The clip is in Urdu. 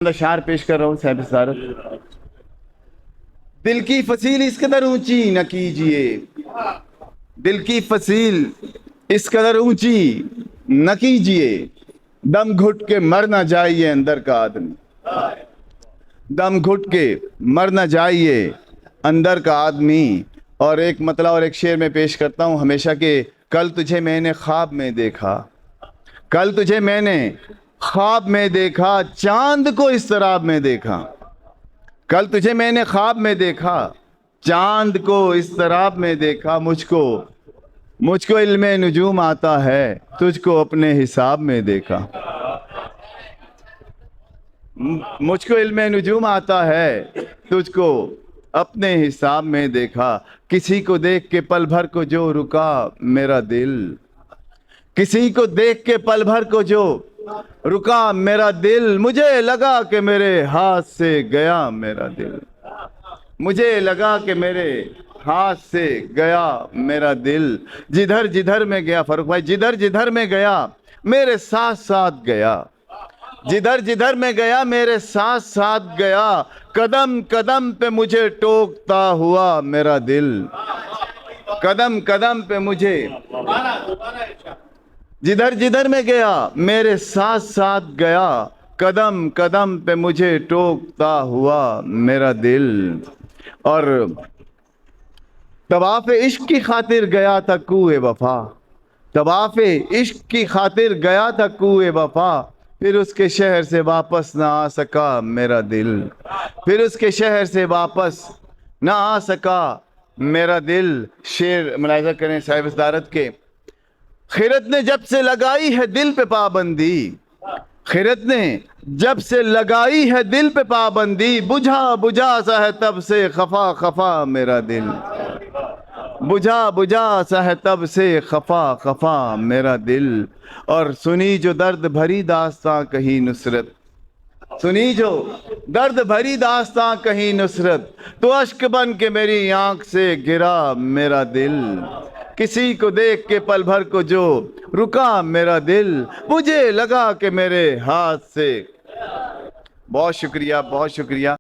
اشعار پیش کر رہا ہوں صاحب صدارت۔ دل کی فصیل اس قدر اونچی نہ کیجئے، دل کی فصیل اس قدر اونچی نہ کیجئے، دم گھٹ کے مر نہ جائیے اندر کا آدمی، دم گھٹ کے مر نہ جائیے اندر کا آدمی۔ اور ایک مطلع اور ایک شعر میں پیش کرتا ہوں ہمیشہ کہ کل تجھے میں نے خواب میں دیکھا، کل تجھے میں نے خواب میں دیکھا، چاند کو اضطراب میں دیکھا، کل تجھے میں نے خواب میں دیکھا، چاند کو اضطراب میں دیکھا، مجھ کو علم نجوم آتا ہے، تجھ کو اپنے حساب میں دیکھا، مجھ کو علم نجوم آتا ہے، تجھ کو اپنے حساب میں دیکھا۔ کسی کو دیکھ کے پل بھر کو جو رکا میرا دل، کسی کو دیکھ کے پل بھر کو جو رکا میرا دل، مجھے لگا کہ میرے ہاتھ سے گیا میرا دل، مجھے لگا کہ میرے ہاتھ سے گیا میرا دل۔ جدھر جدھر میں گیا فاروق بھائی، جدھر جدھر میں گیا میرے ساتھ ساتھ گیا، جدھر جدھر میں گیا میرے ساتھ ساتھ گیا، قدم قدم پہ مجھے ٹوکتا ہوا میرا دل، قدم قدم پہ مجھے، جدھر جدھر میں گیا میرے ساتھ ساتھ گیا، قدم قدم پہ مجھے ٹوکتا ہوا میرا دل۔ اور طواف عشق کی خاطر گیا تھا کوئے وفا، طواف عشق کی خاطر گیا تھا کوئے وفا، پھر اس کے شہر سے واپس نہ آ سکا میرا دل، پھر اس کے شہر سے واپس نہ آ سکا میرا دل۔ شعر ملاحظہ کریں صاحب صدارت کے، خیرت نے جب سے لگائی ہے دل پہ پابندی، خیرت نے جب سے لگائی ہے دل پہ پابندی، بجھا بجھا سا ہے تب سے خفا خفا میرا دل، بجھا بجھا سا ہے تب سے خفا خفا میرا دل۔ اور سنی جو درد بھری داستاں کہیں نصرت، سنی جو درد بھری داستاں کہیں نصرت، تو اشک بن کے میری آنکھ سے گرا میرا دل، کسی کو دیکھ کے پل بھر کو جو رکا میرا دل، مجھے لگا کہ میرے ہاتھ سے۔ بہت شکریہ، بہت شکریہ۔